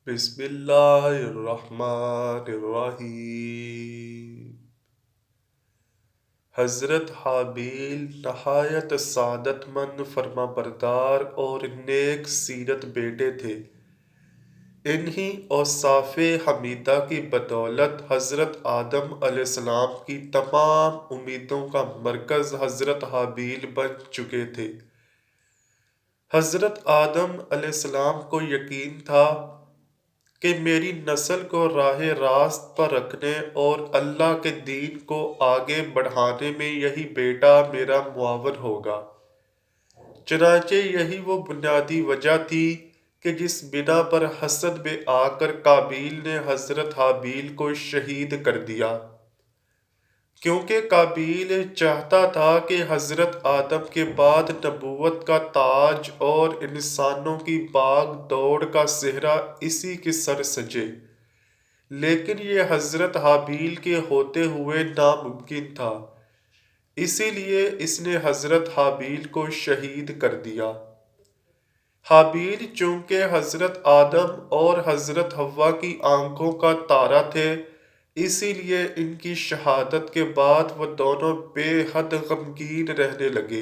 بسم اللہ الرحمن الرحیم۔ حضرت حابیل نہایت سعادت مند فرما بردار اور نیک سیرت بیٹے تھے۔ انہی اوصاف حمیدہ کی بدولت حضرت آدم علیہ السلام کی تمام امیدوں کا مرکز حضرت حابیل بن چکے تھے۔ حضرت آدم علیہ السلام کو یقین تھا کہ میری نسل کو راہ راست پر رکھنے اور اللہ کے دین کو آگے بڑھانے میں یہی بیٹا میرا معاون ہوگا۔ چنانچہ یہی وہ بنیادی وجہ تھی کہ جس بنا پر حسد میں آ کر قابیل نے حضرت حابیل کو شہید کر دیا، کیونکہ قابیل چاہتا تھا کہ حضرت آدم کے بعد نبوت کا تاج اور انسانوں کی باغ دوڑ کا صحرا اسی کے سر سجے، لیکن یہ حضرت حابیل کے ہوتے ہوئے ناممکن تھا، اسی لیے اس نے حضرت حابیل کو شہید کر دیا۔ حابیل چونکہ حضرت آدم اور حضرت حوا کی آنکھوں کا تارا تھے، اسی لیے ان کی شہادت کے بعد وہ دونوں بے حد غمگین رہنے لگے۔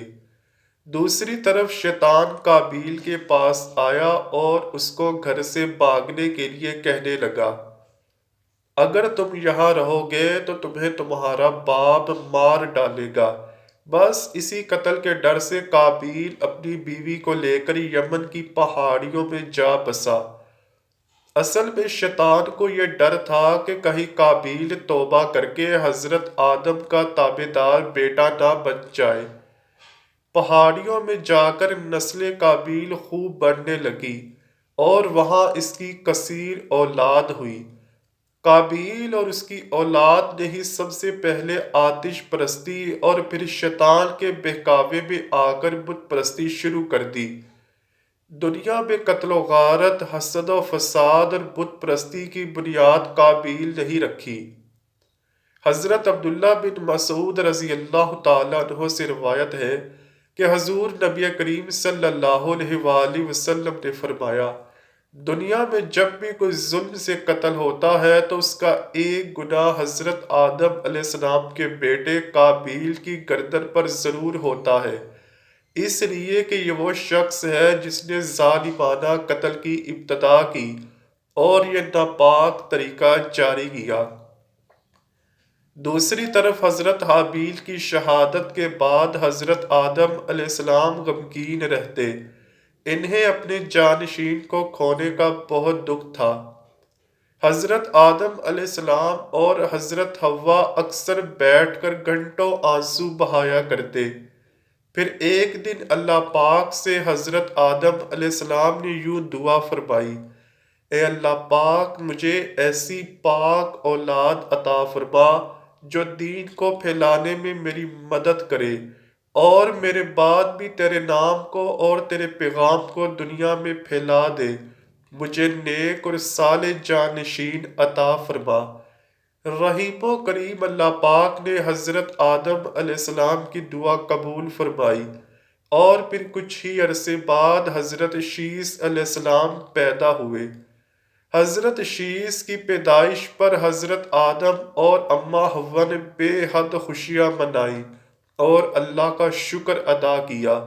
دوسری طرف شیطان قابیل کے پاس آیا اور اس کو گھر سے بھاگنے کے لیے کہنے لگا، اگر تم یہاں رہو گے تو تمہیں تمہارا باپ مار ڈالے گا۔ بس اسی قتل کے ڈر سے قابیل اپنی بیوی کو لے کر یمن کی پہاڑیوں میں جا بسا۔ اصل میں شیطان کو یہ ڈر تھا کہ کہیں قابیل توبہ کر کے حضرت آدم کا تابعدار بیٹا نہ بن جائے۔ پہاڑیوں میں جا کر نسل قابیل خوب بڑھنے لگی اور وہاں اس کی کثیر اولاد ہوئی۔ قابیل اور اس کی اولاد نے ہی سب سے پہلے آتش پرستی اور پھر شیطان کے بہکاوے میں آ کر بت پرستی شروع کر دی۔ دنیا میں قتل و غارت، حسد و فساد اور بت پرستی کی بنیاد قابیل نہیں رکھی۔ حضرت عبداللہ بن مسعود رضی اللہ تعالیٰ عنہ سے روایت ہے کہ حضور نبی کریم صلی اللہ علیہ وآلہ وسلم نے فرمایا، دنیا میں جب بھی کوئی ظلم سے قتل ہوتا ہے تو اس کا ایک گناہ حضرت آدم علیہ السلام کے بیٹے قابیل کی گردن پر ضرور ہوتا ہے، اس لیے کہ یہ وہ شخص ہے جس نے ظالمانہ قتل کی ابتدا کی اور یہ ناپاک طریقہ جاری کیا۔ دوسری طرف حضرت حابیل کی شہادت کے بعد حضرت آدم علیہ السلام غمگین رہتے، انہیں اپنے جانشین کو کھونے کا بہت دکھ تھا۔ حضرت آدم علیہ السلام اور حضرت حوا اکثر بیٹھ کر گھنٹوں آنسو بہایا کرتے۔ پھر ایک دن اللہ پاک سے حضرت آدم علیہ السلام نے یوں دعا فرمائی، اے اللہ پاک مجھے ایسی پاک اولاد عطا فرما جو دین کو پھیلانے میں میری مدد کرے اور میرے بعد بھی تیرے نام کو اور تیرے پیغام کو دنیا میں پھیلا دے، مجھے نیک اور صالح جانشین عطا فرما۔ رحیم و کریم اللہ پاک نے حضرت آدم علیہ السلام کی دعا قبول فرمائی اور پھر کچھ ہی عرصے بعد حضرت شیس علیہ السلام پیدا ہوئے۔ حضرت شیس کی پیدائش پر حضرت آدم اور اماں حوا نے بے حد خوشیاں منائیں اور اللہ کا شکر ادا کیا۔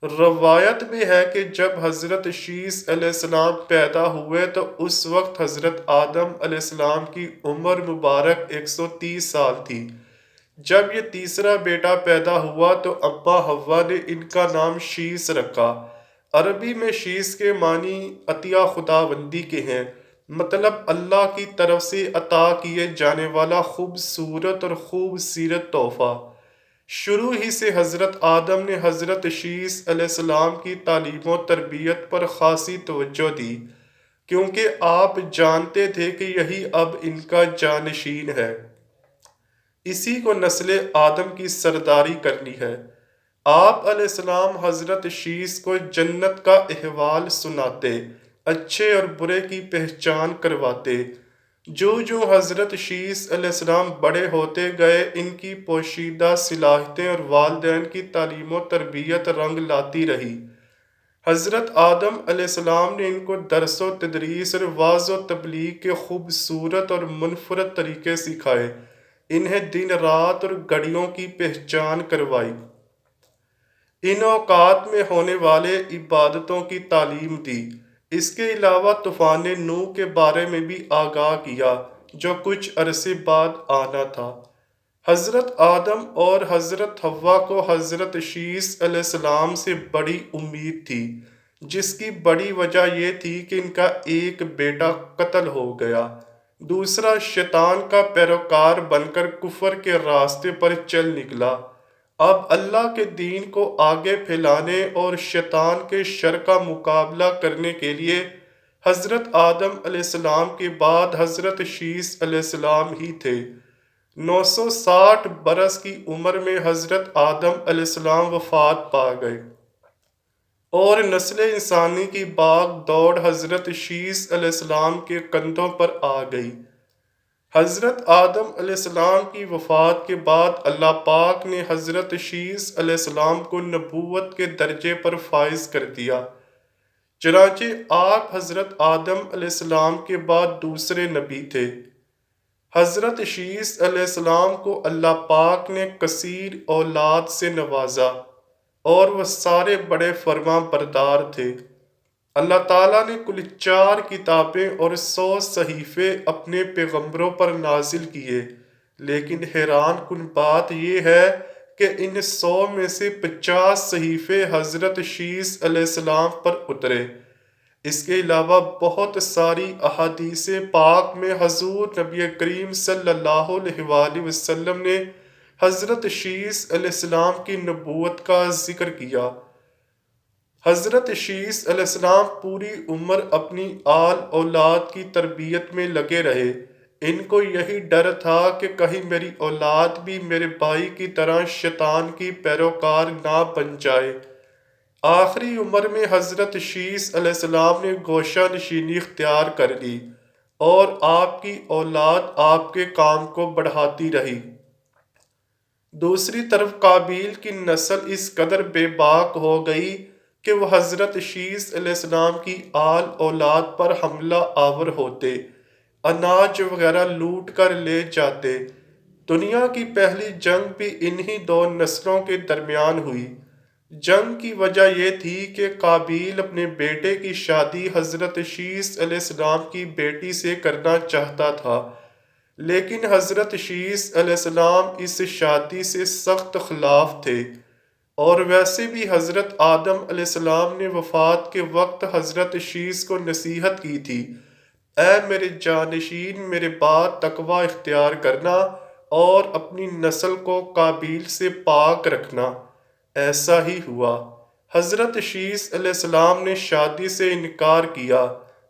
روایت میں ہے کہ جب حضرت شیس علیہ السلام پیدا ہوئے تو اس وقت حضرت آدم علیہ السلام کی عمر مبارک 130 سال تھی۔ جب یہ تیسرا بیٹا پیدا ہوا تو اماں حوا نے ان کا نام شیس رکھا۔ عربی میں شیس کے معنی عطیہ خداوندی کے ہیں، مطلب اللہ کی طرف سے عطا کیے جانے والا خوبصورت اور خوب سیرت تحفہ۔ شروع ہی سے حضرت آدم نے حضرت شیس علیہ السلام کی تعلیم و تربیت پر خاصی توجہ دی، کیونکہ آپ جانتے تھے کہ یہی اب ان کا جانشین ہے، اسی کو نسل آدم کی سرداری کرنی ہے۔ آپ علیہ السلام حضرت شیس کو جنت کا احوال سناتے، اچھے اور برے کی پہچان کرواتے۔ جو جو حضرت شیس علیہ السلام بڑے ہوتے گئے ان کی پوشیدہ صلاحیتیں اور والدین کی تعلیم و تربیت رنگ لاتی رہی۔ حضرت آدم علیہ السلام نے ان کو درس و تدریس اور واعظ و تبلیغ کے خوبصورت اور منفرد طریقے سکھائے، انہیں دن رات اور گھڑیوں کی پہچان کروائی، ان اوقات میں ہونے والے عبادتوں کی تعلیم دی۔ اس کے علاوہ طوفان نوح کے بارے میں بھی آگاہ کیا جو کچھ عرصے بعد آنا تھا۔ حضرت آدم اور حضرت حوا کو حضرت شیس علیہ السلام سے بڑی امید تھی، جس کی بڑی وجہ یہ تھی کہ ان کا ایک بیٹا قتل ہو گیا، دوسرا شیطان کا پیروکار بن کر کفر کے راستے پر چل نکلا۔ اب اللہ کے دین کو آگے پھیلانے اور شیطان کے شر کا مقابلہ کرنے کے لیے حضرت آدم علیہ السلام کے بعد حضرت شیس علیہ السلام ہی تھے۔ 960 برس کی عمر میں حضرت آدم علیہ السلام وفات پا گئے اور نسل انسانی کی باغ دوڑ حضرت شیس علیہ السلام کے کندھوں پر آ گئی۔ حضرت آدم علیہ السلام کی وفات کے بعد اللہ پاک نے حضرت شیس علیہ السلام کو نبوت کے درجے پر فائز کر دیا، چنانچہ آپ حضرت آدم علیہ السلام کے بعد دوسرے نبی تھے۔ حضرت شیس علیہ السلام کو اللہ پاک نے کثیر اولاد سے نوازا اور وہ سارے بڑے فرما بردار تھے۔ اللہ تعالیٰ نے کل 4 کتابیں اور 100 صحیفے اپنے پیغمبروں پر نازل کیے، لیکن حیران کن بات یہ ہے کہ ان 100 میں سے 50 صحیفے حضرت شیس علیہ السلام پر اترے۔ اس کے علاوہ بہت ساری احادیث پاک میں حضور نبی کریم صلی اللہ علیہ وآلہ وسلم نے حضرت شیس علیہ السلام کی نبوت کا ذکر کیا۔ حضرت شیس علیہ السلام پوری عمر اپنی آل اولاد کی تربیت میں لگے رہے۔ ان کو یہی ڈر تھا کہ کہیں میری اولاد بھی میرے بھائی کی طرح شیطان کی پیروکار نہ بن جائے۔ آخری عمر میں حضرت شیس علیہ السلام نے گوشہ نشینی اختیار کر لی اور آپ کی اولاد آپ کے کام کو بڑھاتی رہی۔ دوسری طرف قابیل کی نسل اس قدر بے باک ہو گئی کہ وہ حضرت شیس علیہ السلام کی آل اولاد پر حملہ آور ہوتے، اناج وغیرہ لوٹ کر لے جاتے۔ دنیا کی پہلی جنگ بھی انہی 2 نسلوں کے درمیان ہوئی۔ جنگ کی وجہ یہ تھی کہ قابیل اپنے بیٹے کی شادی حضرت شیس علیہ السلام کی بیٹی سے کرنا چاہتا تھا، لیکن حضرت شیس علیہ السلام اس شادی سے سخت خلاف تھے، اور ویسے بھی حضرت آدم علیہ السلام نے وفات کے وقت حضرت شیس کو نصیحت کی تھی، اے میرے جانشین، میرے بعد تقوی اختیار کرنا اور اپنی نسل کو قابیل سے پاک رکھنا۔ ایسا ہی ہوا۔ حضرت شیس علیہ السلام نے شادی سے انکار کیا،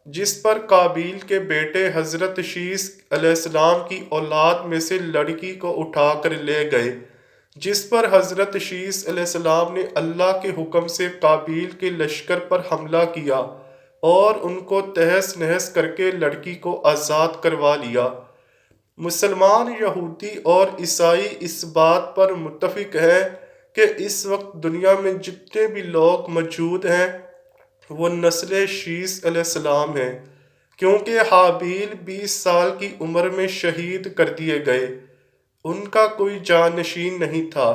جس پر قابیل کے بیٹے حضرت شیس علیہ السلام کی اولاد میں سے لڑکی کو اٹھا کر لے گئے، جس پر حضرت شیس علیہ السلام نے اللہ کے حکم سے قابیل کے لشکر پر حملہ کیا اور ان کو تہس نہس کر کے لڑکی کو آزاد کروا لیا۔ مسلمان، یہودی اور عیسائی اس بات پر متفق ہیں کہ اس وقت دنیا میں جتنے بھی لوگ موجود ہیں وہ نسل شیس علیہ السلام ہیں، کیونکہ حابیل 20 سال کی عمر میں شہید کر دیے گئے، ان کا کوئی جانشین نہیں تھا۔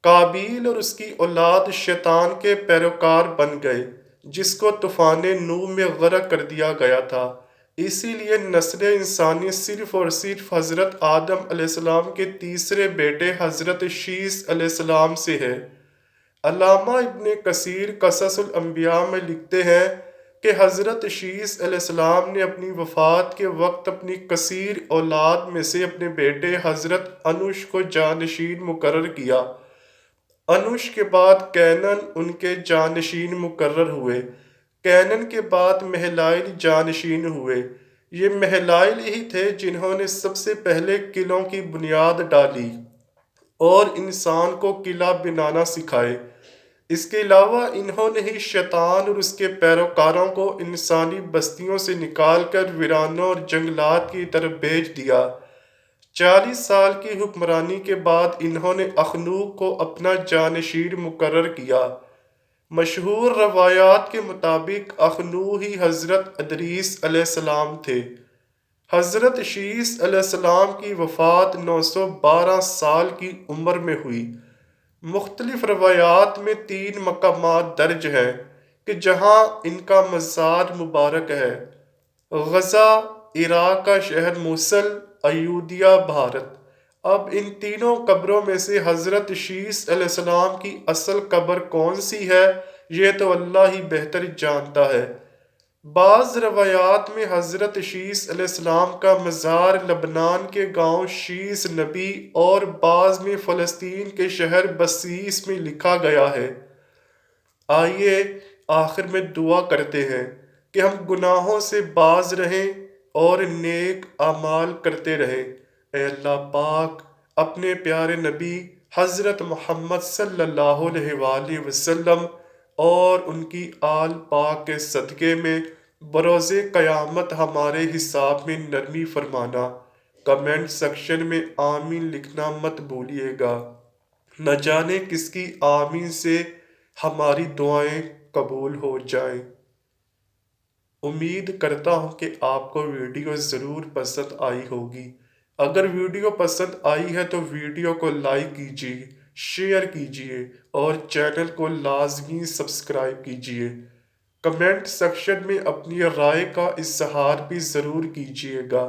قابیل اور اس کی اولاد شیطان کے پیروکار بن گئے، جس کو طوفان نوح میں غرق کر دیا گیا تھا۔ اسی لیے نسل انسانی صرف اور صرف حضرت آدم علیہ السلام کے تیسرے بیٹے حضرت شیس علیہ السلام سے ہے۔ علامہ ابن کثیر قصص الانبیاء میں لکھتے ہیں کہ حضرت شیس علیہ السلام نے اپنی وفات کے وقت اپنی کثیر اولاد میں سے اپنے بیٹے حضرت انوش کو جانشین مقرر کیا۔ انوش کے بعد کینن ان کے جانشین مقرر ہوئے۔ کینن کے بعد مہلائل جانشین ہوئے۔ یہ مہلائل ہی تھے جنہوں نے سب سے پہلے قلعوں کی بنیاد ڈالی اور انسان کو قلعہ بنانا سکھائے۔ اس کے علاوہ انہوں نے ہی شیطان اور اس کے پیروکاروں کو انسانی بستیوں سے نکال کر ویرانوں اور جنگلات کی طرف بھیج دیا۔ 40 سال کی حکمرانی کے بعد انہوں نے اخنوخ کو اپنا جانشین مقرر کیا۔ مشہور روایات کے مطابق اخنو ہی حضرت ادریس علیہ السلام تھے۔ حضرت شیس علیہ السلام کی وفات 912 سال کی عمر میں ہوئی۔ مختلف روایات میں 3 مقامات درج ہیں کہ جہاں ان کا مزار مبارک ہے: غزہ، عراق کا شہر موصل، ایودھیا، بھارت۔ اب ان تینوں قبروں میں سے حضرت شیس علیہ السلام کی اصل قبر کون سی ہے، یہ تو اللہ ہی بہتر جانتا ہے۔ بعض روایات میں حضرت شیس علیہ السلام کا مزار لبنان کے گاؤں شیس نبی اور بعض میں فلسطین کے شہر بسیس میں لکھا گیا ہے۔ آئیے آخر میں دعا کرتے ہیں کہ ہم گناہوں سے باز رہیں اور نیک اعمال کرتے رہیں۔ اے اللہ پاک، اپنے پیارے نبی حضرت محمد صلی اللہ علیہ وآلہ وسلم اور ان کی آل پاک کے صدقے میں بروز قیامت ہمارے حساب میں نرمی فرمانا۔ کمنٹ سیکشن میں آمین لکھنا مت بھولیے گا، نہ جانے کس کی آمین سے ہماری دعائیں قبول ہو جائیں۔ امید کرتا ہوں کہ آپ کو ویڈیو ضرور پسند آئی ہوگی۔ اگر ویڈیو پسند آئی ہے تو ویڈیو کو لائک کیجیے، شیئر کیجیے اور چینل کو لازمی سبسکرائب کیجیے۔ کمنٹ سیکشن میں اپنی رائے کا اظہار بھی ضرور کیجیے گا۔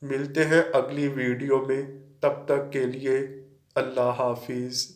ملتے ہیں اگلی ویڈیو میں، تب تک کے لیے اللہ حافظ۔